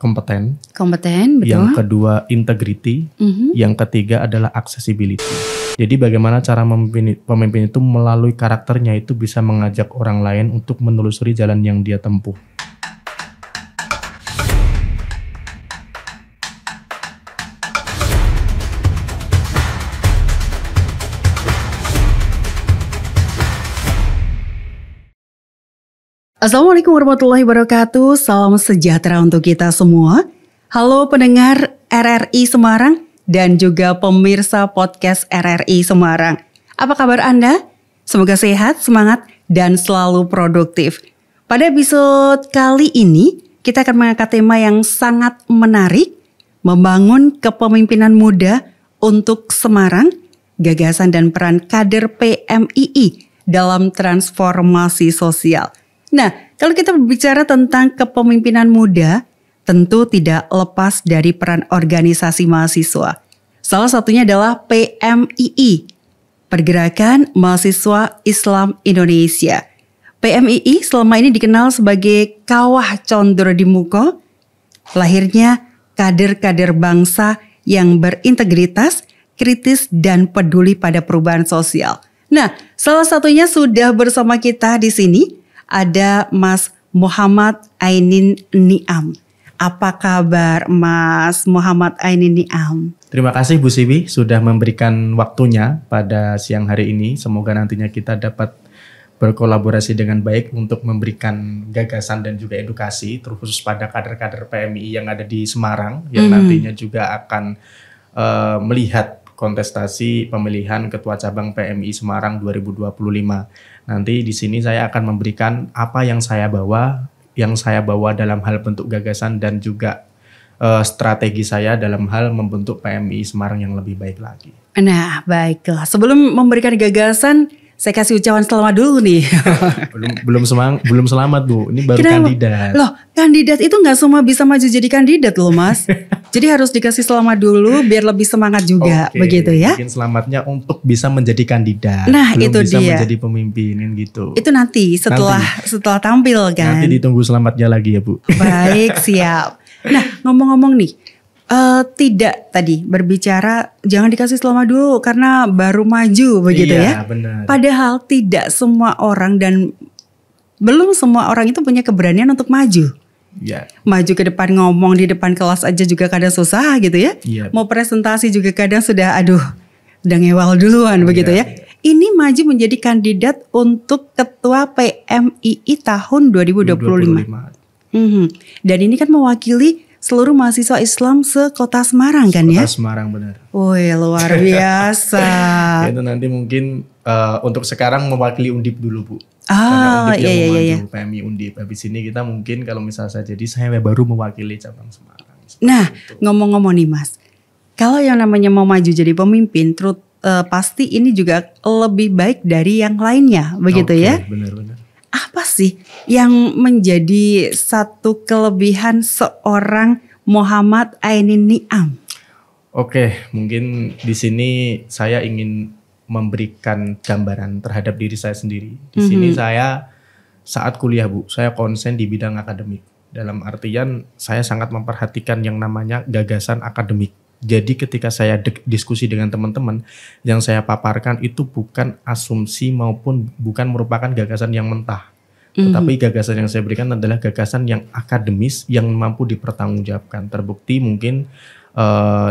kompeten. Kompeten, betul. Yang kedua integrity. Yang ketiga adalah accessibility. Jadi bagaimana cara pemimpin itu melalui karakternya itu bisa mengajak orang lain untuk menelusuri jalan yang dia tempuh. Assalamualaikum warahmatullahi wabarakatuh. Salam sejahtera untuk kita semua. Halo pendengar RRI Semarang dan juga pemirsa podcast RRI Semarang. Apa kabar Anda? Semoga sehat, semangat, dan selalu produktif. Pada episode kali ini, kita akan mengangkat tema yang sangat menarik, membangun kepemimpinan muda untuk Semarang, gagasan dan peran kader PMII dalam transformasi sosial. Nah, kalau kita berbicara tentang kepemimpinan muda, tentu tidak lepas dari peran organisasi mahasiswa. Salah satunya adalah PMII, Pergerakan Mahasiswa Islam Indonesia. PMII selama ini dikenal sebagai Kawah Condro di Muko, lahirnya kader-kader bangsa yang berintegritas, kritis, dan peduli pada perubahan sosial. Nah, salah satunya sudah bersama kita di sini. Ada Mas Muhammad Ainin Niam. Apa kabar Mas Muhammad Ainin Niam? Terima kasih Bu Siwi sudah memberikan waktunya pada siang hari ini. Semoga nantinya kita dapat berkolaborasi dengan baik untuk memberikan gagasan dan juga edukasi terkhusus pada kader-kader PMII yang ada di Semarang yang nantinya juga akan melihat kontestasi pemilihan Ketua Cabang PMII Semarang 2025. Nanti di sini saya akan memberikan apa yang saya bawa dalam hal bentuk gagasan dan juga strategi saya dalam hal membentuk PMII Semarang yang lebih baik lagi. Nah, baiklah. Sebelum memberikan gagasan, saya kasih ucapan selamat dulu nih. belum selamat Bu, ini baru Kenapa? Kandidat. Loh, kandidat itu nggak semua bisa maju jadi kandidat loh Mas. Jadi harus dikasih selamat dulu biar lebih semangat juga, begitu ya. Mungkin selamatnya untuk bisa menjadi kandidat. Nah, belum itu bisa dia. menjadi pemimpin gitu. Itu nanti setelah tampil kan. Nanti ditunggu selamatnya lagi ya Bu. Baik, siap. Nah, ngomong-ngomong nih, tidak tadi berbicara jangan dikasih selamat dulu karena baru maju begitu ya. Benar. Padahal tidak semua orang dan belum semua orang itu punya keberanian untuk maju. Ya. Maju ke depan ngomong di depan kelas aja juga kadang susah gitu ya. Iya. Mau presentasi juga kadang sudah udah ngewal duluan begitu ya. Ini maju menjadi kandidat untuk Ketua PMII tahun 2025. Dan ini kan mewakili seluruh mahasiswa Islam se-Kota Semarang kan ya? Kota Semarang benar. Wih, luar biasa. Itu nanti mungkin untuk sekarang mewakili Undip dulu Bu. Undip iya. PMI Undip. Habis ini kita mungkin kalau misalnya saya jadi saya baru mewakili cabang Semarang. Nah, ngomong-ngomong nih Mas. Kalau yang namanya mau maju jadi pemimpin, pasti ini juga lebih baik dari yang lainnya, begitu ya? Benar-benar. Apa sih yang menjadi satu kelebihan seorang Muhammad Ainin Niam? Oke, mungkin di sini saya ingin memberikan gambaran terhadap diri saya sendiri. Di sini saya saat kuliah Bu, saya konsen di bidang akademik. Dalam artian saya sangat memperhatikan yang namanya gagasan akademik. Jadi ketika saya diskusi dengan teman-teman, yang saya paparkan itu bukan asumsi maupun bukan merupakan gagasan yang mentah. Tetapi gagasan yang saya berikan adalah gagasan yang akademis yang mampu dipertanggungjawabkan. Terbukti mungkin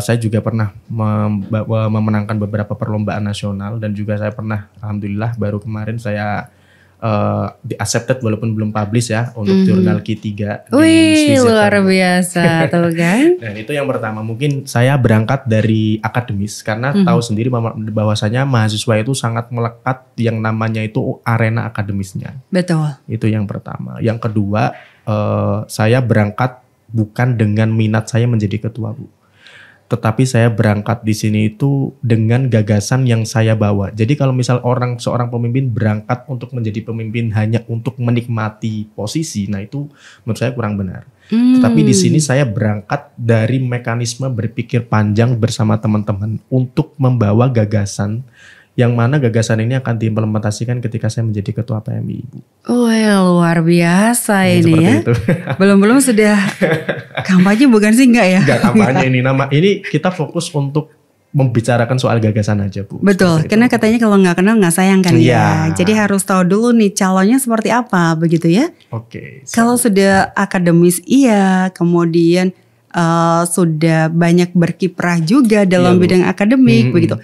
saya juga pernah memenangkan beberapa perlombaan nasional dan juga saya pernah, alhamdulillah baru kemarin saya di accepted walaupun belum publish ya untuk jurnal Q3 Wih, luar biasa tuh kan. Dan itu yang pertama, mungkin saya berangkat dari akademis karena tahu sendiri bahwasanya mahasiswa itu sangat melekat yang namanya itu arena akademisnya. Betul. Itu yang pertama. Yang kedua, saya berangkat bukan dengan minat saya menjadi ketua Bu. Tetapi saya berangkat di sini itu dengan gagasan yang saya bawa. Jadi kalau misal seorang pemimpin berangkat untuk menjadi pemimpin hanya untuk menikmati posisi, nah itu menurut saya kurang benar. Tetapi di sini saya berangkat dari mekanisme berpikir panjang bersama teman-teman untuk membawa gagasan yang mana gagasan ini akan diimplementasikan ketika saya menjadi ketua PMI, Ibu. Luar biasa Nah, ini seperti ya. itu. Belum sudah kampanye bukan sih enggak ya? Enggak kampanye ini kita fokus untuk membicarakan soal gagasan aja, Bu. Betul, karena katanya kalau nggak kenal nggak sayang kan ya. Iya. Jadi harus tahu dulu nih calonnya seperti apa begitu ya. Oke. Kalau sudah akademis iya, kemudian sudah banyak berkiprah juga dalam Iya, Bu. bidang akademik begitu.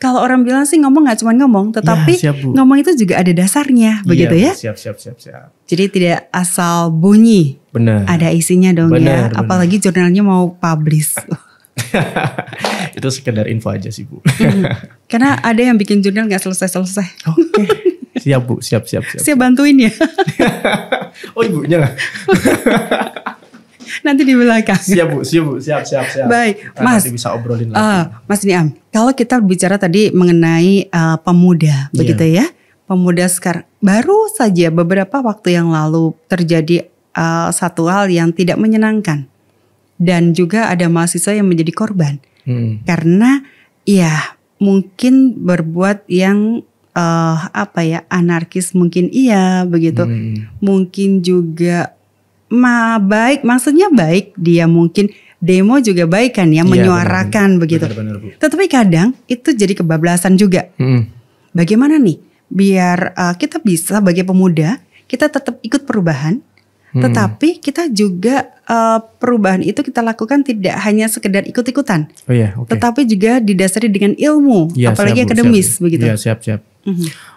Kalau orang bilang sih ngomong nggak cuma ngomong, tetapi siap, Bu. ngomong itu juga ada dasarnya, begitu Iya, ya. Bu. Siap. Jadi tidak asal bunyi, Benar. ada isinya dong ya. Benar. Apalagi jurnalnya mau publish. Itu sekedar info aja sih, Bu. Karena ada yang bikin jurnal nggak selesai. Oke. Siap, Bu. Siap. Saya bantuin ya. Oh, ibunya lah. Nanti di belakang. Siap, Bu. Siap. Baik, Kita Mas. nanti bisa obrolin lagi. Mas Niam, kalau kita bicara tadi mengenai pemuda, begitu ya, pemuda sekarang baru saja beberapa waktu yang lalu terjadi satu hal yang tidak menyenangkan, dan juga ada mahasiswa yang menjadi korban karena ya mungkin berbuat yang anarkis mungkin iya begitu, mungkin juga maksudnya baik, dia mungkin demo juga baik kan ya, menyuarakan begitu. Benar, Bu. Tetapi kadang itu jadi kebablasan juga. Bagaimana nih biar kita bisa sebagai pemuda kita tetap ikut perubahan, tetapi kita juga perubahan itu kita lakukan tidak hanya sekedar ikut-ikutan, Oh iya, oke. tetapi juga didasari dengan ilmu, Iya, apalagi siap, Bu, akademis siap, Bu. begitu. Iya, siap.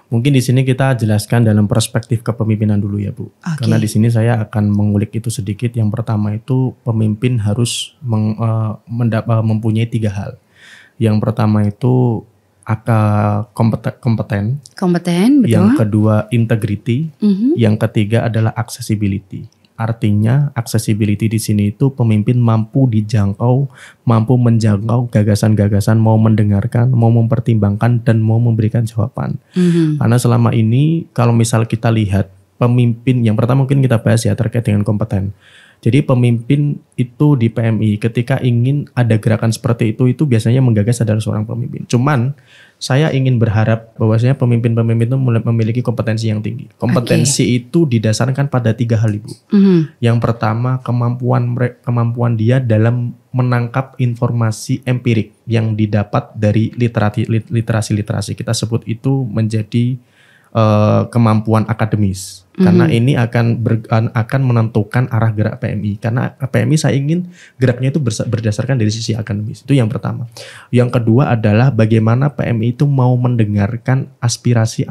Mungkin di sini kita jelaskan dalam perspektif kepemimpinan dulu ya, Bu. Oke. Karena di sini saya akan mengulik itu sedikit. Yang pertama itu pemimpin harus mempunyai 3 hal. Yang pertama itu kompeten. Kompeten, betul. Yang kedua integrity. Mhm. Yang ketiga adalah accessibility. Artinya accessibility di sini itu pemimpin mampu dijangkau, mampu menjangkau gagasan-gagasan, mau mendengarkan, mau mempertimbangkan dan mau memberikan jawaban. Karena selama ini kalau misal kita lihat pemimpin, yang pertama mungkin kita bahas ya terkait dengan kompeten. Jadi pemimpin itu di PMI ketika ingin ada gerakan seperti itu biasanya menggagas adalah seorang pemimpin. Cuman saya ingin berharap bahwasanya pemimpin-pemimpin itu memiliki kompetensi yang tinggi. Kompetensi itu didasarkan pada 3 hal, Ibu. Yang pertama kemampuan dia dalam menangkap informasi empirik yang didapat dari literasi. Kita sebut itu menjadi kemampuan akademis. Karena ini akan menentukan arah gerak PMI. Karena PMI saya ingin geraknya itu berdasarkan dari sisi akademis. Itu yang pertama. Yang kedua adalah bagaimana PMI itu mau mendengarkan aspirasi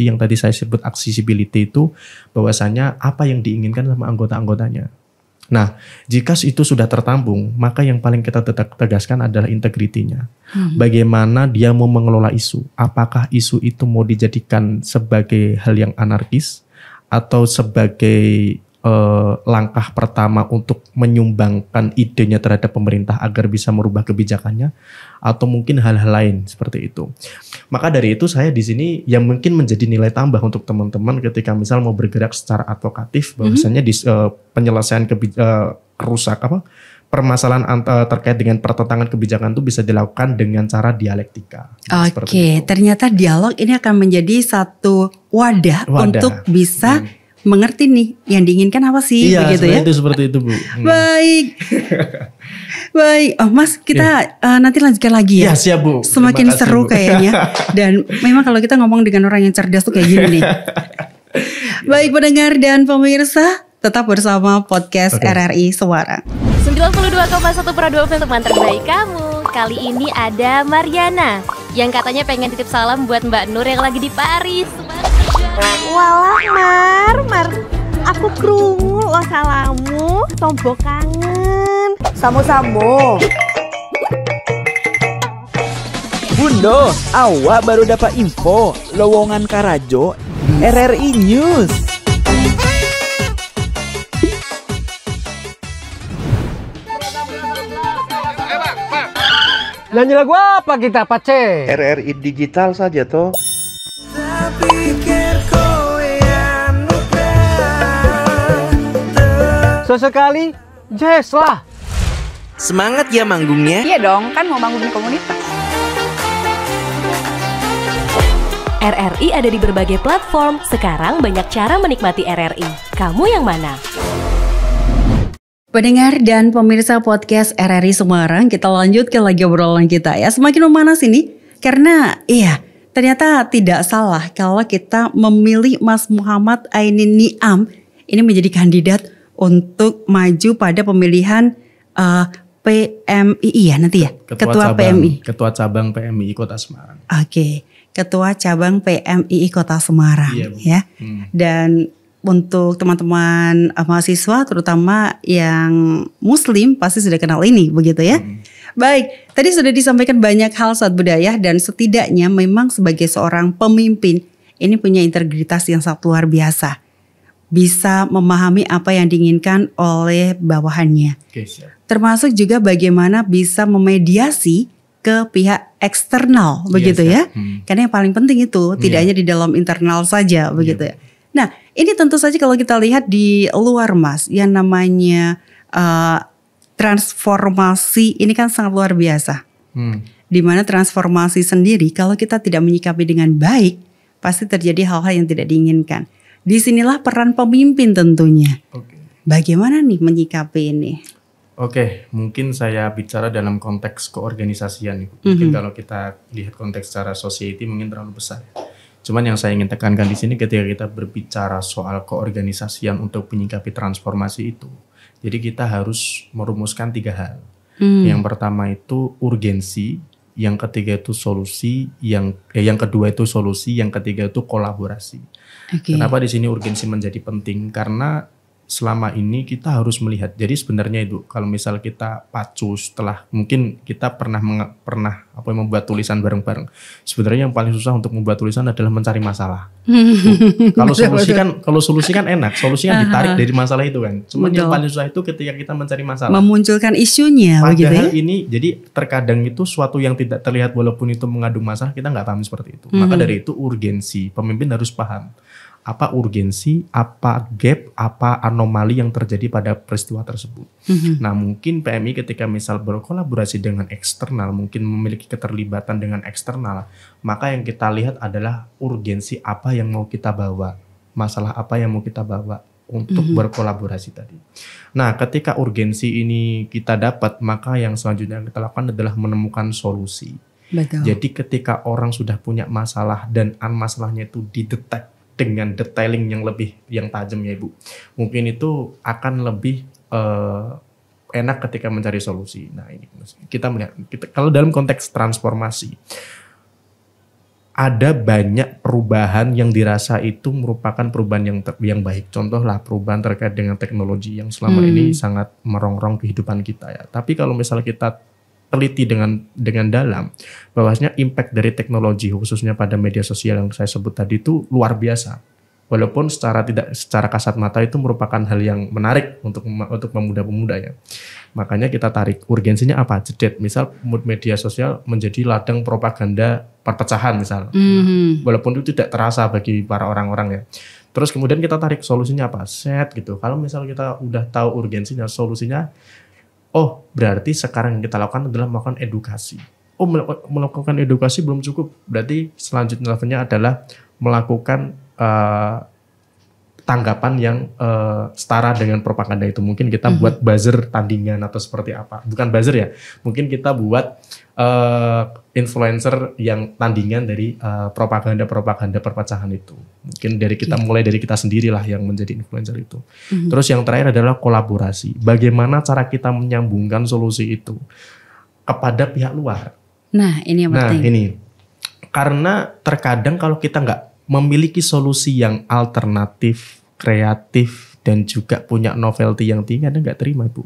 yang tadi saya sebut accessibility itu, bahwasanya apa yang diinginkan sama anggota-anggotanya. Nah, jika itu sudah tertampung, maka yang paling kita tegaskan adalah integritinya. Bagaimana dia mau mengelola isu? Apakah isu itu mau dijadikan sebagai hal yang anarkis atau sebagai langkah pertama untuk menyumbangkan idenya terhadap pemerintah agar bisa merubah kebijakannya, atau mungkin hal-hal lain seperti itu. Maka dari itu saya di sini yang mungkin menjadi nilai tambah untuk teman-teman ketika misal mau bergerak secara advokatif, bahwasanya di penyelesaian permasalahan terkait dengan pertentangan kebijakan itu bisa dilakukan dengan cara dialektika. Oke, ternyata dialog ini akan menjadi satu wadah. Untuk bisa mengerti nih yang diinginkan apa sih, begitu ya? Itu seperti itu, Bu. Baik. Oh, Mas, kita nanti lanjutkan lagi ya. Ya, siap, Bu. Semakin Terima kasih, seru Bu. kayaknya. Dan memang kalau kita ngomong dengan orang yang cerdas tuh kayak gini nih. Baik pendengar dan pemirsa, tetap bersama podcast RRI Semarang. 92,1 Prado FM teman terbaik kamu. Kali ini ada Mariana yang katanya pengen titip salam buat Mbak Nur yang lagi di Paris. Walah Mar, aku krungu lo salamu, tombo kangen. Samo-samo. Bundo, awak baru dapat info lowongan Karajo di RRI News. Nyanyi lagu apa kita, Pace? RRI digital saja toh. Sesekali jazz lah. Semangat ya manggungnya. Iya dong, kan mau bangun komunitas. RRI ada di berbagai platform. Sekarang banyak cara menikmati RRI. Kamu yang mana? Pendengar dan pemirsa podcast RRI Semarang, kita lanjutkan lagi obrolan kita ya. Semakin memanas ini karena ternyata tidak salah kalau kita memilih Mas Muhammad Ainin Niam ini menjadi kandidat untuk maju pada pemilihan PMII ya nanti ya? Ketua PMI. Ketua Cabang PMII Kota Semarang. Oke. Ketua Cabang PMII Kota Semarang ya. Dan untuk teman-teman mahasiswa terutama yang muslim pasti sudah kenal ini begitu ya. Baik, tadi sudah disampaikan banyak hal saat budaya dan setidaknya memang sebagai seorang pemimpin ini punya integritas yang sangat luar biasa. Bisa memahami apa yang diinginkan oleh bawahannya. Termasuk juga bagaimana bisa memediasi ke pihak eksternal begitu ya. Karena yang paling penting itu tidak hanya di dalam internal saja begitu ya. Nah, ini tentu saja kalau kita lihat di luar Mas yang namanya transformasi ini kan sangat luar biasa. Di mana transformasi sendiri kalau kita tidak menyikapi dengan baik pasti terjadi hal-hal yang tidak diinginkan. Disinilah peran pemimpin tentunya. Bagaimana nih menyikapi ini? Oke, mungkin saya bicara dalam konteks keorganisasian. Mungkin kalau kita lihat konteks secara society mungkin terlalu besar. Cuman yang saya ingin tekankan di sini ketika kita berbicara soal keorganisasian untuk menyikapi transformasi itu. Jadi kita harus merumuskan 3 hal. Yang pertama itu urgensi, yang ketiga itu solusi, yang kedua itu solusi, yang ketiga itu kolaborasi. Kenapa di sini urgensi menjadi penting? Karena selama ini kita harus melihat. Jadi sebenarnya itu kalau misal kita pacu setelah mungkin kita pernah membuat tulisan bareng-bareng. Sebenarnya yang paling susah untuk membuat tulisan adalah mencari masalah. Kalau solusi kan enak, solusi kan ditarik dari masalah itu kan. Cuma yang paling susah itu ketika kita mencari masalah. Memunculkan isunya. Padahal ini jadi terkadang itu suatu yang tidak terlihat walaupun itu mengandung masalah kita nggak paham seperti itu. Maka dari itu urgensi pemimpin harus paham. Apa urgensi, apa gap, apa anomali yang terjadi pada peristiwa tersebut. Nah mungkin PMI ketika misal berkolaborasi dengan eksternal, mungkin memiliki keterlibatan dengan eksternal, maka yang kita lihat adalah urgensi apa yang mau kita bawa, masalah apa yang mau kita bawa untuk berkolaborasi tadi. Nah ketika urgensi ini kita dapat, maka yang selanjutnya kita lakukan adalah menemukan solusi. Betul. Jadi ketika orang sudah punya masalah dan masalahnya itu didetek dengan detailing yang tajam ya Ibu. Mungkin itu akan lebih enak ketika mencari solusi. Nah ini kita melihat, kalau dalam konteks transformasi, ada banyak perubahan yang dirasa itu merupakan perubahan yang baik. Contohlah perubahan terkait dengan teknologi yang selama ini sangat merongrong kehidupan kita ya. Tapi kalau misalnya kita teliti dengan dalam, bahwasanya impact dari teknologi khususnya pada media sosial yang saya sebut tadi itu luar biasa. Walaupun secara kasat mata itu merupakan hal yang menarik untuk pemuda-pemuda ya. Makanya kita tarik urgensinya apa? Jedet, misal media sosial menjadi ladang propaganda perpecahan misal. Walaupun itu tidak terasa bagi para orang-orang ya. Terus kemudian kita tarik solusinya apa? Set gitu. Kalau misal kita udah tahu urgensinya, solusinya, oh berarti sekarang yang kita lakukan adalah melakukan edukasi. Oh melakukan edukasi belum cukup. Berarti selanjutnya levelnya adalah melakukan tanggapan yang setara dengan propaganda itu. Mungkin kita buat buzzer tandingan atau seperti apa. Bukan buzzer ya. Mungkin kita buat influencer yang tandingan dari propaganda perpecahan itu. Mungkin dari kita mulai dari kita sendirilah yang menjadi influencer itu. Terus yang terakhir adalah kolaborasi. Bagaimana cara kita menyambungkan solusi itu kepada pihak luar. Nah ini yang penting. Nah ini karena terkadang kalau kita nggak memiliki solusi yang alternatif, kreatif, dan juga punya novelty yang tinggi, Anda nggak terima Ibu.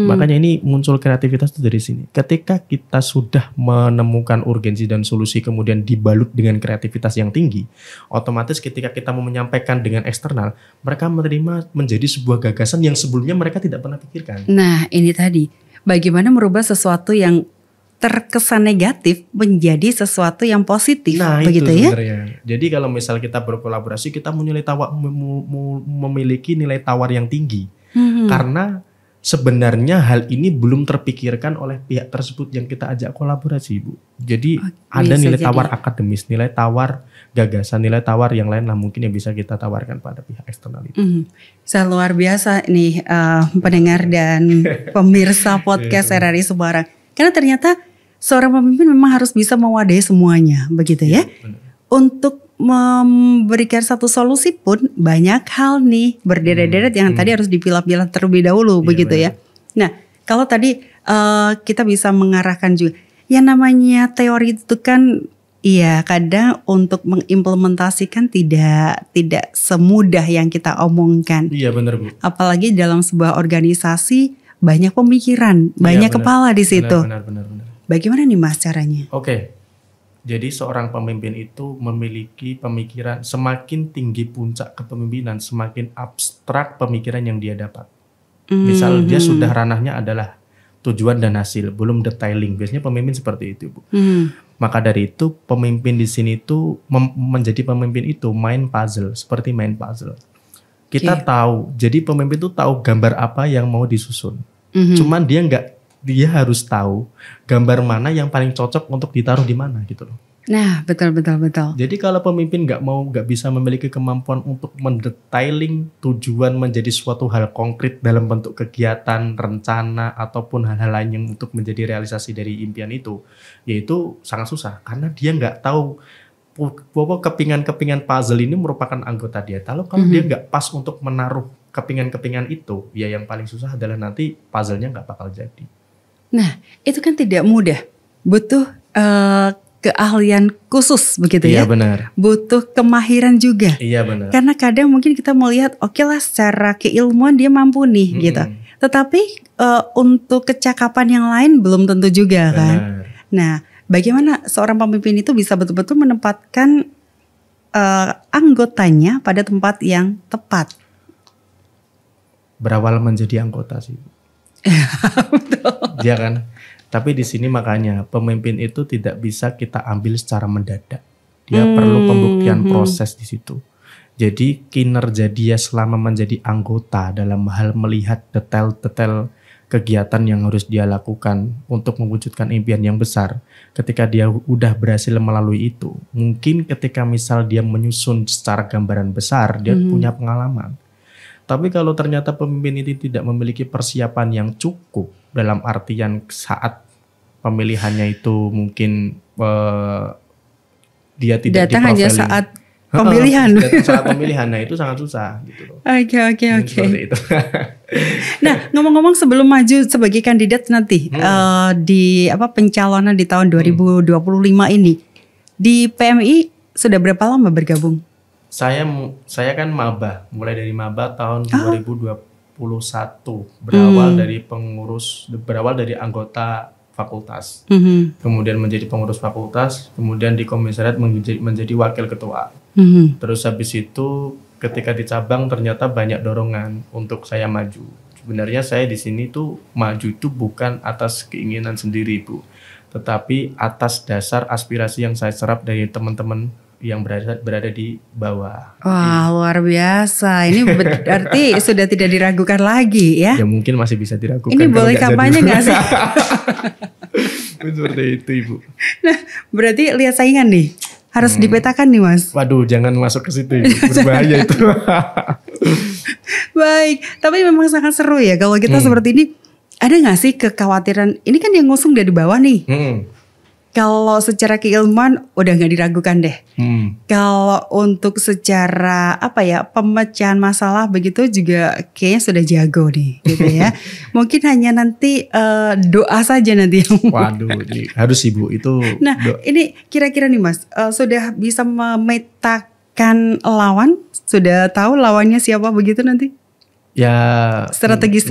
Makanya ini muncul kreativitas itu dari sini. Ketika kita sudah menemukan urgensi dan solusi kemudian dibalut dengan kreativitas yang tinggi, otomatis ketika kita mau menyampaikan dengan eksternal, mereka menerima menjadi sebuah gagasan yang sebelumnya mereka tidak pernah pikirkan. Nah ini tadi, bagaimana merubah sesuatu yang terkesan negatif menjadi sesuatu yang positif, nah, begitu itu ya? Sebenarnya. Jadi kalau misal kita berkolaborasi, kita memiliki nilai tawar yang tinggi, karena sebenarnya hal ini belum terpikirkan oleh pihak tersebut yang kita ajak kolaborasi, Bu. Jadi ada nilai tawar akademis, nilai tawar gagasan, nilai tawar yang lain lah mungkin yang bisa kita tawarkan pada pihak eksternal itu. Saya luar biasa nih pendengar dan pemirsa podcast RRI Semarang. Karena ternyata seorang pemimpin memang harus bisa mewadahi semuanya, begitu ya. Benar. Untuk memberikan satu solusi pun banyak hal nih berderet-deret yang tadi harus dipilah-pilah terlebih dahulu, begitu ya. Nah, kalau tadi kita bisa mengarahkan juga, yang namanya teori itu kan, iya kadang untuk mengimplementasikan tidak semudah yang kita omongkan. Iya benar, Bu. Apalagi dalam sebuah organisasi banyak pemikiran, banyak kepala di situ. Benar. Bagaimana nih Mas caranya? Oke. Jadi seorang pemimpin itu memiliki pemikiran, semakin tinggi puncak kepemimpinan, semakin abstrak pemikiran yang dia dapat. Misal dia sudah ranahnya adalah tujuan dan hasil, belum detailing. Biasanya pemimpin seperti itu, Bu. Maka dari itu pemimpin di sini itu menjadi pemimpin itu main puzzle, seperti main puzzle. Kita tahu, jadi pemimpin itu tahu gambar apa yang mau disusun. Cuman dia harus tahu gambar mana yang paling cocok untuk ditaruh di mana gitu loh. Nah, betul. Jadi kalau pemimpin nggak bisa memiliki kemampuan untuk mendetailing tujuan menjadi suatu hal konkret dalam bentuk kegiatan, rencana ataupun hal-hal lain yang untuk menjadi realisasi dari impian itu, yaitu sangat susah karena dia nggak tahu kepingan-kepingan puzzle ini merupakan anggota dia. Kalau dia nggak pas untuk menaruh kepingan-kepingan itu, ya yang paling susah adalah nanti puzzle-nya nggak bakal jadi. Nah, itu kan tidak mudah. Butuh keahlian khusus begitu ya. Iya benar. Butuh kemahiran juga. Iya benar. Karena kadang mungkin kita melihat oke lah secara keilmuan dia mampu nih gitu. Tetapi untuk kecakapan yang lain belum tentu juga kan. Nah, bagaimana seorang pemimpin itu bisa betul-betul menempatkan anggotanya pada tempat yang tepat? Berawal menjadi anggota sih. Betul. Iya kan? Tapi di sini makanya pemimpin itu tidak bisa kita ambil secara mendadak. Dia perlu pembuktian proses di situ. Jadi kinerja dia selama menjadi anggota dalam hal melihat detail-detail kegiatan yang harus dia lakukan untuk mewujudkan impian yang besar. Ketika dia udah berhasil melalui itu, mungkin ketika misal dia menyusun secara gambaran besar, dia punya pengalaman. Tapi kalau ternyata pemimpin ini tidak memiliki persiapan yang cukup dalam artian saat pemilihannya itu mungkin dia tidak datang hanya di-profiling. saat pemilihan. Datang saat pemilihan, nah itu sangat susah gitu loh. Oke. Seperti itu. Nah, ngomong-ngomong sebelum maju sebagai kandidat nanti di pencalonan di tahun 2025 ini di PMI sudah berapa lama bergabung? Saya kan maba, mulai dari maba tahun 2021, berawal dari anggota fakultas, kemudian menjadi pengurus fakultas, kemudian di komisariat menjadi wakil ketua. Terus habis itu ketika di cabang ternyata banyak dorongan untuk saya maju. Sebenarnya saya di sini tuh maju itu bukan atas keinginan sendiri, Bu, tetapi atas dasar aspirasi yang saya serap dari teman-teman yang berada di bawah. Wah, luar biasa. Ini berarti sudah tidak diragukan lagi ya? Ya mungkin masih bisa diragukan. Ini boleh kampanye nggak sih? Seperti itu, Ibu. Nah, berarti lihat saingan nih. Harus dipetakan nih, Mas. Waduh, jangan masuk ke situ, Ibu. Berbahaya itu. Baik, tapi memang sangat seru ya kalau kita seperti ini. Ada nggak sih kekhawatiran? Ini kan yang ngusung dari bawah nih. Kalau secara keilmuan udah nggak diragukan deh. Kalau untuk secara pemecahan masalah begitu juga kayaknya sudah jago nih, gitu ya. Mungkin hanya nanti doa saja nanti. Waduh, harus Ibu itu. Nah, ini kira-kira nih Mas, sudah bisa memetakan lawan? Sudah tahu lawannya siapa begitu nanti? Ya. Strategi.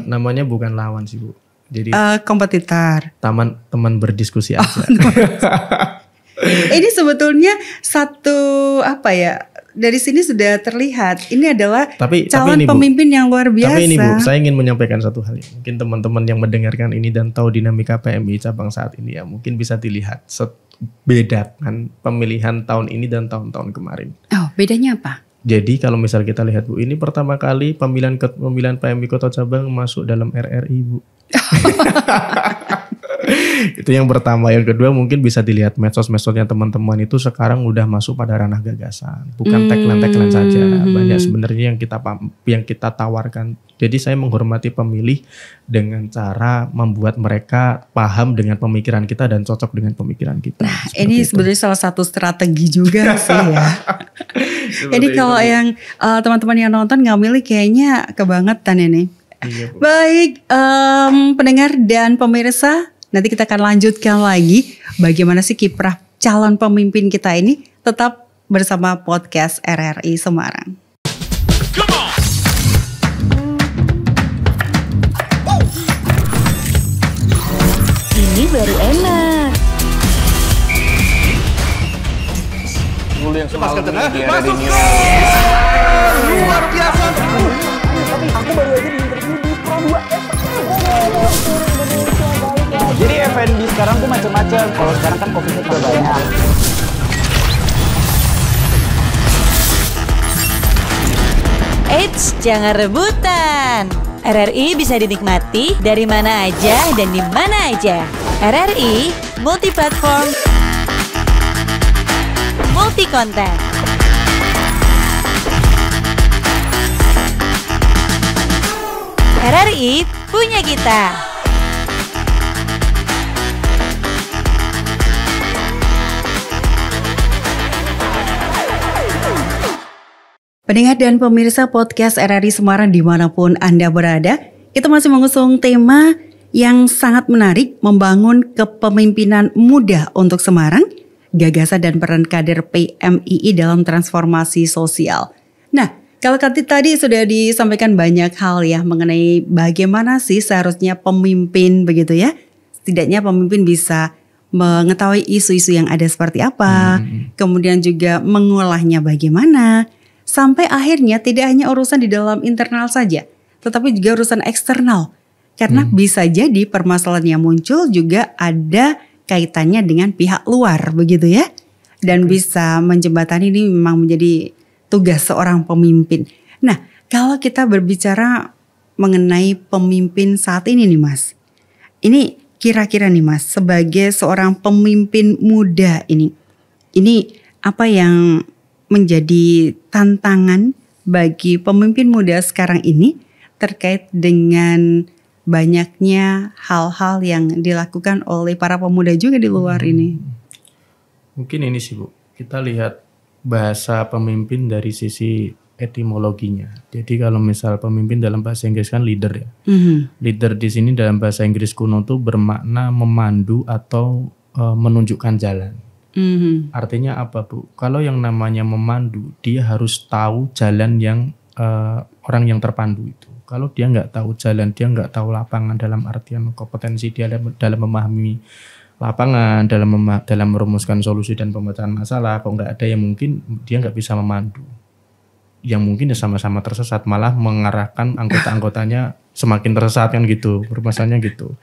Namanya bukan lawan sih, Bu. Jadi kompetitor. Teman berdiskusi aja. Ini sebetulnya satu dari sini sudah terlihat ini adalah calon pemimpin yang luar biasa. Tapi ini Bu, saya ingin menyampaikan satu hal. Mungkin teman-teman yang mendengarkan ini dan tahu dinamika PMI cabang saat ini ya mungkin bisa dilihat bedakan pemilihan tahun ini dan tahun-tahun kemarin. Oh, bedanya apa? Jadi kalau misal kita lihat Bu, ini pertama kali pemilihan PMI Kota Cabang masuk dalam RRI Bu. Itu yang pertama. Yang kedua mungkin bisa dilihat medsos-medsosnya teman-teman itu sekarang udah masuk pada ranah gagasan, bukan tagline saja. Banyak sebenarnya yang kita tawarkan. Jadi saya menghormati pemilih dengan cara membuat mereka paham dengan pemikiran kita dan cocok dengan pemikiran kita. Nah, ini sebenarnya salah satu strategi juga sih ya. Jadi kalau yang teman-teman yang nonton nggak milih kayaknya kebangetan ini. Iya, Bu. Baik, pendengar dan pemirsa, nanti kita akan lanjutkan lagi bagaimana sih kiprah calon pemimpin kita ini. Tetap bersama podcast RRI Semarang. Ini baru enak. Dulu yang semalam dia Masuk ada di luar biasa. Aku baru aja diinterview di Pro 2 Jadi F&B sekarang tuh macam-macam. Kalau sekarang kan coffee shop banyak. Eits, jangan rebutan. RRI bisa dinikmati dari mana aja dan di mana aja. RRI multi platform, multi konten. RRI punya kita. Pendengar dan pemirsa podcast RRI Semarang dimanapun Anda berada, kita masih mengusung tema yang sangat menarik, membangun kepemimpinan muda untuk Semarang, gagasan dan peran kader PMII dalam transformasi sosial. Nah, kalau tadi sudah disampaikan banyak hal ya mengenai bagaimana sih seharusnya pemimpin begitu ya. Setidaknya pemimpin bisa mengetahui isu-isu yang ada seperti apa, kemudian juga mengolahnya bagaimana. Sampai akhirnya tidak hanya urusan di dalam internal saja, tetapi juga urusan eksternal. Karena bisa jadi permasalahan yang muncul juga ada kaitannya dengan pihak luar begitu ya. Dan bisa menjembatani, ini memang menjadi tugas seorang pemimpin. Nah, kalau kita berbicara mengenai pemimpin saat ini nih Mas. Ini kira-kira nih Mas, sebagai seorang pemimpin muda ini apa yang menjadi tantangan bagi pemimpin muda sekarang ini terkait dengan banyaknya hal-hal yang dilakukan oleh para pemuda juga di luar ini? Mungkin ini sih Bu, kita lihat bahasa pemimpin dari sisi etimologinya. Jadi kalau misal pemimpin dalam bahasa Inggris kan leader ya. Leader di sini dalam bahasa Inggris kuno tuh bermakna memandu atau menunjukkan jalan. Artinya apa Bu? Kalau yang namanya memandu, dia harus tahu jalan yang orang yang terpandu itu. Kalau dia nggak tahu jalan, dia nggak tahu lapangan dalam artian kompetensi dia dalam memahami lapangan, dalam merumuskan solusi dan pemecahan masalah. Kok nggak ada yang mungkin dia nggak bisa memandu. Yang mungkin ya sama-sama tersesat, malah mengarahkan anggota-anggotanya semakin tersesat kan gitu, permasalahannya gitu.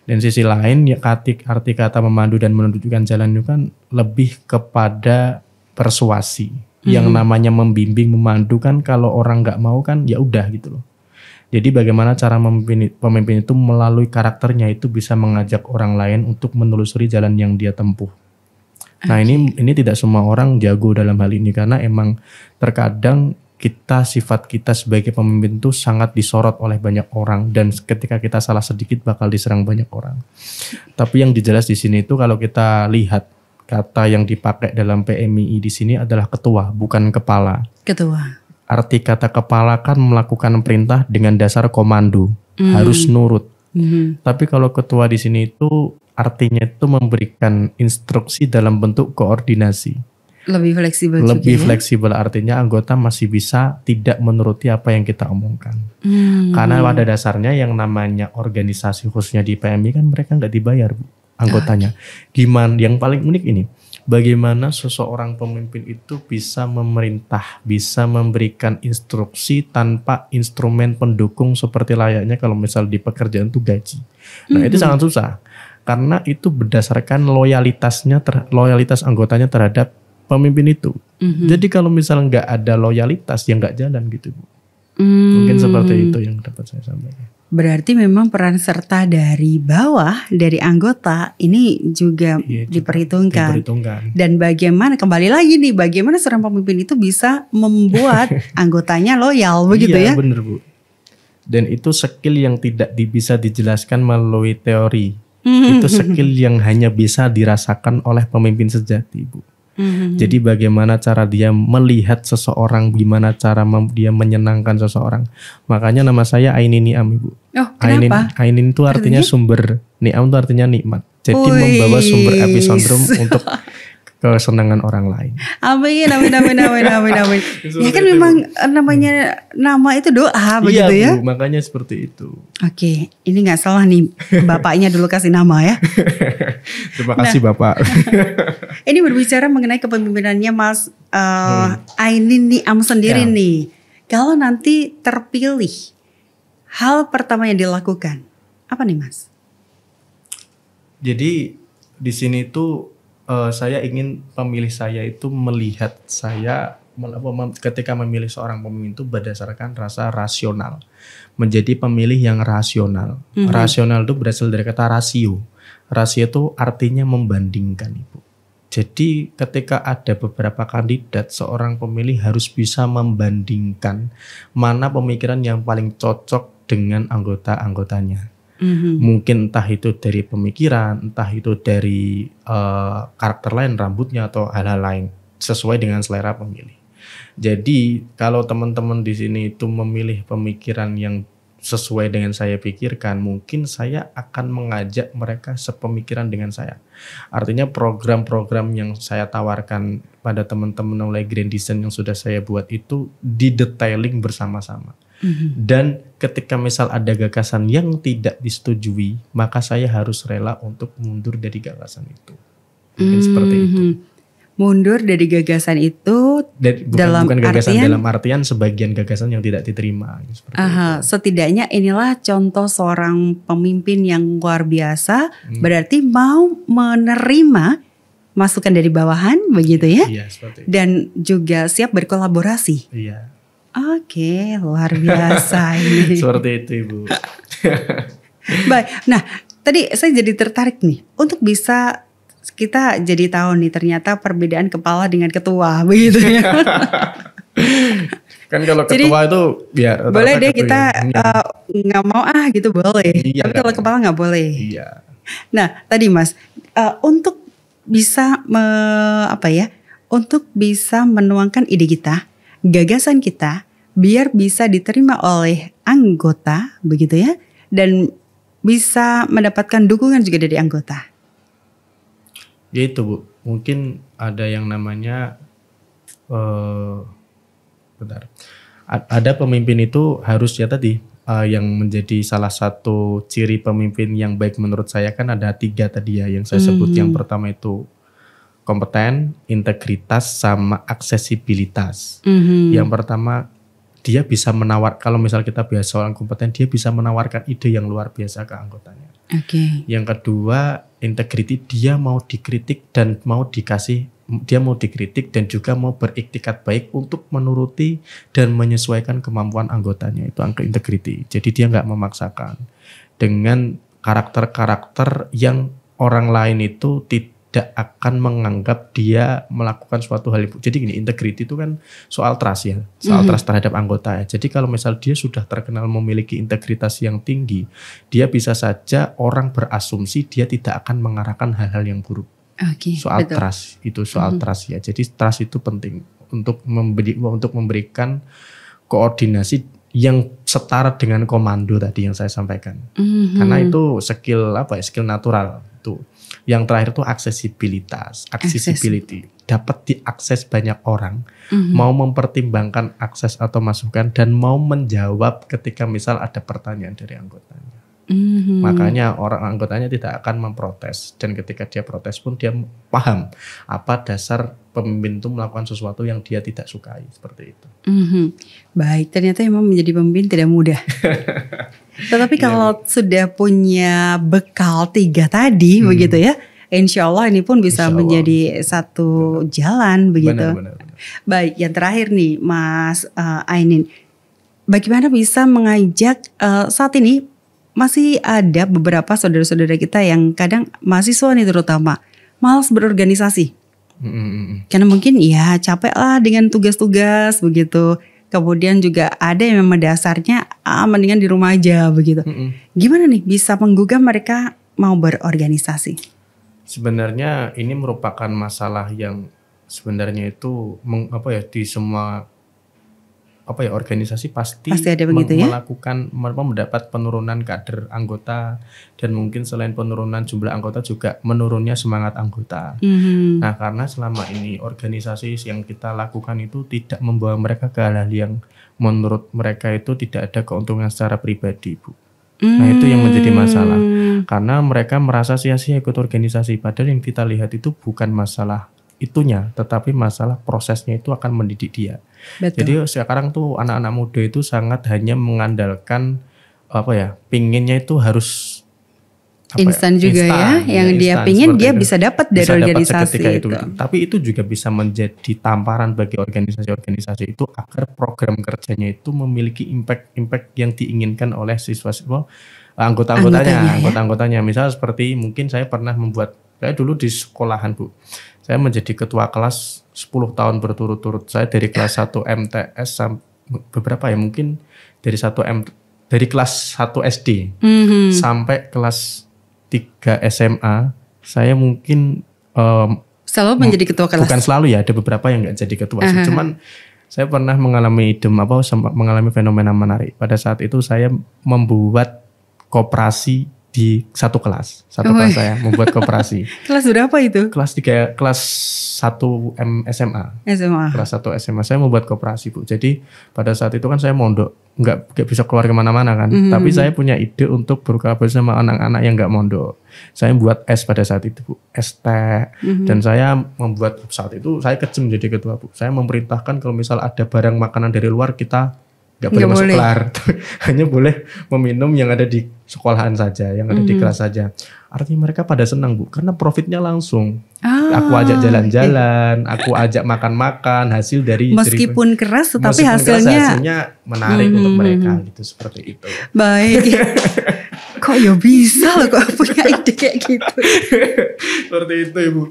Dan sisi lain ya arti kata memandu dan menunjukkan jalan itu kan lebih kepada persuasi. Yang namanya membimbing, memandu kan kalau orang nggak mau kan ya udah gitu loh. Jadi bagaimana cara pemimpin itu melalui karakternya itu bisa mengajak orang lain untuk menelusuri jalan yang dia tempuh. Nah ini tidak semua orang jago dalam hal ini karena emang terkadang sifat kita sebagai pemimpin itu sangat disorot oleh banyak orang dan ketika kita salah sedikit bakal diserang banyak orang. Tapi yang dijelas di sini itu kalau kita lihat kata yang dipakai dalam PMII di sini adalah ketua, bukan kepala. Ketua. Arti kata kepala kan melakukan perintah dengan dasar komando, harus nurut. Tapi kalau ketua di sini itu artinya itu memberikan instruksi dalam bentuk koordinasi. Lebih fleksibel lebih juga, fleksibel artinya anggota masih bisa tidak menuruti apa yang kita omongkan. Karena pada dasarnya yang namanya organisasi khususnya di PMI kan mereka nggak dibayar Bu, anggotanya. Gimana yang paling unik ini? Bagaimana seseorang pemimpin itu bisa memerintah, bisa memberikan instruksi tanpa instrumen pendukung seperti layaknya kalau misal di pekerjaan itu gaji. Nah itu sangat susah karena itu berdasarkan loyalitas anggotanya terhadap pemimpin itu. Jadi kalau misalnya nggak ada loyalitas ya nggak jalan gitu Bu. Mungkin seperti itu yang dapat saya sampaikan. Berarti memang peran serta dari bawah, dari anggota ini juga diperhitungkan. Dan bagaimana, kembali lagi nih, bagaimana seorang pemimpin itu bisa membuat anggotanya loyal begitu ya? Iya benar Bu. Dan itu skill yang tidak bisa dijelaskan melalui teori. Itu skill yang hanya bisa dirasakan oleh pemimpin sejati Bu. Jadi bagaimana cara dia melihat seseorang, gimana cara dia menyenangkan seseorang. Makanya nama saya Ainin Ni'am Ibu. Oh, kenapa? Ainin itu artinya sumber, Ni'am itu artinya nikmat. Jadi membawa sumber epicentrum untuk kesenangan orang lain. Amin. Ya kan memang namanya nama itu doa begitu ya. Bu, makanya seperti itu. Oke, ini nggak salah nih bapaknya dulu kasih nama ya. Terima kasih Bapak. Ini berbicara mengenai kepemimpinannya Mas Ainin Ni'am sendiri nih. Kalau nanti terpilih, hal pertama yang dilakukan apa nih Mas? Jadi di sini tuh saya ingin pemilih saya itu melihat saya ketika memilih seorang pemimpin itu berdasarkan rasa rasional. Menjadi pemilih yang rasional. Rasional itu berasal dari kata rasio. Rasio itu artinya membandingkan Ibu. Jadi ketika ada beberapa kandidat, seorang pemilih harus bisa membandingkan mana pemikiran yang paling cocok dengan anggota-anggotanya. Mungkin entah itu dari pemikiran, entah itu dari karakter lain, rambutnya atau hal-hal lain sesuai dengan selera pemilih. Jadi kalau teman-teman di sini itu memilih pemikiran yang sesuai dengan saya pikirkan, mungkin saya akan mengajak mereka sepemikiran dengan saya. Artinya program-program yang saya tawarkan pada teman-teman oleh Grand Design yang sudah saya buat itu didetailing bersama-sama. Dan ketika misal ada gagasan yang tidak disetujui, maka saya harus rela untuk mundur dari gagasan itu. Mungkin seperti itu. Mundur dari gagasan itu bukan gagasan dalam artian sebagian gagasan yang tidak diterima. Seperti itu. Setidaknya inilah contoh seorang pemimpin yang luar biasa. Berarti mau menerima masukan dari bawahan begitu ya? Iya, seperti itu. Dan juga siap berkolaborasi. Iya. Oke, luar biasa ini. Seperti itu Ibu. Baik, nah tadi saya jadi tertarik nih untuk bisa kita jadi tahu nih ternyata perbedaan kepala dengan ketua begitu ya. Kan kalau ketua itu biar boleh deh kita nggak mau gitu boleh. Iya, tapi kalau kepala nggak boleh. Iya. Nah tadi Mas untuk bisa untuk bisa menuangkan ide kita, gagasan kita biar bisa diterima oleh anggota begitu ya, dan bisa mendapatkan dukungan juga dari anggota. Ya itu Bu, mungkin ada yang namanya ada pemimpin itu harus ya tadi yang menjadi salah satu ciri pemimpin yang baik menurut saya kan ada 3 tadi ya yang saya sebut. Yang pertama itu kompeten, integritas, sama aksesibilitas. Yang pertama dia bisa kalau misal kita biasa orang kompeten, dia bisa menawarkan ide yang luar biasa ke anggotanya. Yang kedua integriti, dia mau dikritik dan mau dikritik dan juga mau beriktikat baik untuk menuruti dan menyesuaikan kemampuan anggotanya, itu integriti. Jadi dia nggak memaksakan dengan karakter-karakter yang orang lain itu tidak akan menganggap dia melakukan suatu hal. Jadi gini, integriti itu kan soal trust ya, soal trust terhadap anggota ya. Jadi kalau misal dia sudah terkenal memiliki integritas yang tinggi, dia bisa saja orang berasumsi dia tidak akan mengarahkan hal-hal yang buruk. Soal betul. Trust itu soal trust ya. Jadi trust itu penting untuk memberikan koordinasi yang setara dengan komando tadi yang saya sampaikan. Karena itu skill skill natural itu. Yang terakhir itu accessibility. Dapat diakses banyak orang, mau mempertimbangkan akses atau masukan dan mau menjawab ketika misal ada pertanyaan dari anggotanya. Makanya orang anggotanya tidak akan memprotes, dan ketika dia protes pun dia paham apa dasar pemimpin itu melakukan sesuatu yang dia tidak sukai, seperti itu. Baik, ternyata memang menjadi pemimpin tidak mudah. Tetapi kalau sudah punya bekal 3 tadi begitu ya, insya Allah ini pun bisa menjadi satu jalan begitu. Benar. Baik, yang terakhir nih Mas Ainin. Bagaimana bisa mengajak saat ini masih ada beberapa saudara-saudara kita yang kadang mahasiswa nih terutama malas berorganisasi. Karena mungkin ya capek lah dengan tugas-tugas begitu. Kemudian juga ada yang memang dasarnya mendingan di rumah aja begitu. Gimana nih bisa menggugah mereka mau berorganisasi? Sebenarnya ini merupakan masalah yang sebenarnya itu di semua organisasi pasti ada begitu ya? mendapat penurunan kader anggota, dan mungkin selain penurunan jumlah anggota juga menurunnya semangat anggota. Nah, karena selama ini organisasi yang kita lakukan itu tidak membawa mereka ke hal-hal yang menurut mereka itu tidak ada keuntungan secara pribadi, Bu. Nah, itu yang menjadi masalah. Karena mereka merasa sia-sia ikut organisasi, padahal yang kita lihat itu bukan masalah itunya, tetapi masalah prosesnya itu akan mendidik dia. Betul. Jadi sekarang tuh anak-anak muda itu sangat hanya mengandalkan pinginnya itu harus instan juga instan, yang dia pingin dia bisa dapat dari organisasi itu. Tapi itu juga bisa menjadi tamparan bagi organisasi-organisasi itu agar program kerjanya itu memiliki impact yang diinginkan oleh siswa-siswa anggota-anggotanya. Misal seperti mungkin saya dulu di sekolahan, Bu. Saya menjadi ketua kelas 10 tahun berturut-turut. Saya dari kelas 1 MTS sampai mungkin dari kelas 1 SD sampai kelas 3 SMA. Saya mungkin selalu menjadi ketua kelas. Bukan selalu ya, ada beberapa yang enggak jadi ketua. Cuman saya pernah mengalami mengalami fenomena menarik. Pada saat itu saya membuat koperasi di satu kelas kelas saya membuat koperasi. Kelas berapa itu? Kelas 3, kelas 1 SMA. Kelas 1 SMA saya membuat koperasi, Bu. Jadi pada saat itu kan saya mondok, nggak bisa keluar kemana-mana kan. Tapi saya punya ide untuk berkolaborasi sama anak-anak yang nggak mondok. Saya buat es pada saat itu, Bu, es teh. Dan saya membuat saat itu saya kecil menjadi ketua, Bu. Saya memerintahkan kalau misal ada barang makanan dari luar kita nggak boleh masuk kelar, hanya boleh meminum yang ada di sekolahan saja, yang ada di kelas saja. Artinya mereka pada senang, Bu, karena profitnya langsung. Aku ajak jalan-jalan, aku ajak makan-makan, hasil dari meskipun keras tetapi hasilnya menarik untuk mereka gitu, seperti itu. Baik. Kok ya bisa kok punya ide kayak gitu. Seperti itu, Ibu.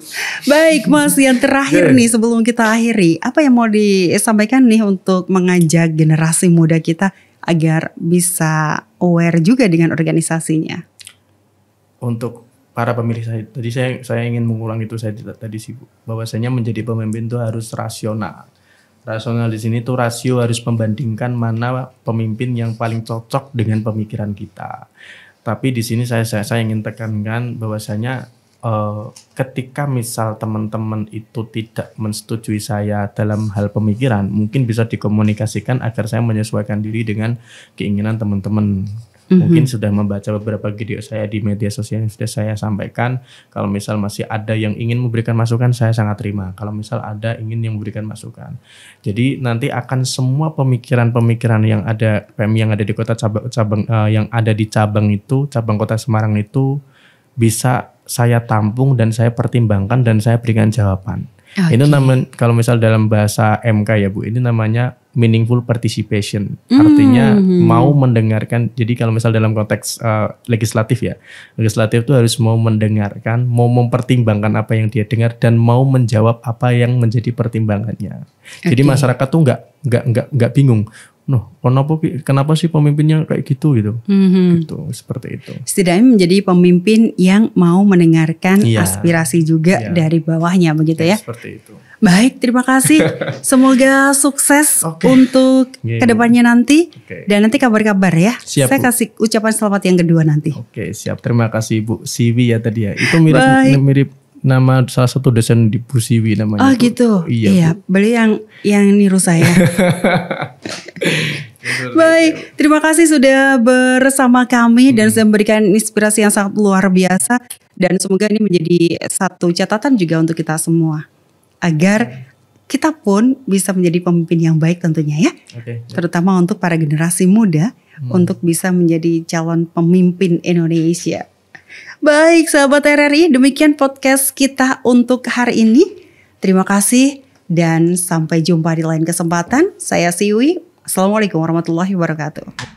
Baik, Mas, yang terakhir nih sebelum kita akhiri, apa yang mau disampaikan nih untuk mengajak generasi muda kita agar bisa aware juga dengan organisasinya? Untuk para pemirsa, tadi saya ingin mengulang itu tadi sih, Bu, bahwasanya menjadi pemimpin itu harus rasional. Rasional di sini tuh rasio harus membandingkan mana pemimpin yang paling cocok dengan pemikiran kita. Tapi di sini saya ingin tekankan bahwasanya ketika misal teman-teman itu tidak mensetujui saya dalam hal pemikiran, mungkin bisa dikomunikasikan agar saya menyesuaikan diri dengan keinginan teman-teman. Mungkin sudah membaca beberapa video saya di media sosial yang sudah saya sampaikan. Kalau misal masih ada yang ingin memberikan masukan, saya sangat terima. Kalau misal ada ingin yang memberikan masukan. Jadi nanti akan semua pemikiran-pemikiran yang ada di kota cabang yang ada di cabang kota Semarang itu bisa saya tampung dan saya pertimbangkan dan saya berikan jawaban. Okay. Ini kalau misal dalam bahasa MK ya, Bu, ini namanya meaningful participation. Artinya mau mendengarkan. Jadi kalau misal dalam konteks legislatif itu harus mau mendengarkan, mau mempertimbangkan apa yang dia dengar dan mau menjawab apa yang menjadi pertimbangannya. Okay. Jadi masyarakat tuh nggak bingung. Kenapa sih pemimpinnya kayak gitu gitu, seperti itu. Setidaknya menjadi pemimpin yang mau mendengarkan aspirasi juga dari bawahnya, begitu ya. Seperti itu. Baik, terima kasih. Semoga sukses untuk kedepannya nanti. Dan nanti kabar-kabar ya. Siap, saya kasih ucapan selamat yang kedua nanti. Oke, siap. Terima kasih, Bu Siwi ya tadi ya. Itu mirip nama salah satu dosen di Bu Siwi namanya. Oh gitu. Iya, beliau yang niru saya. Baik, terima kasih sudah bersama kami dan sudah memberikan inspirasi yang sangat luar biasa. Dan semoga ini menjadi satu catatan juga untuk kita semua, agar kita pun bisa menjadi pemimpin yang baik tentunya ya. Terutama untuk para generasi muda untuk bisa menjadi calon pemimpin Indonesia. Baik sahabat RRI, demikian podcast kita untuk hari ini. Terima kasih Dan sampai jumpa di lain kesempatan. Saya Siwi. Assalamualaikum warahmatullahi wabarakatuh.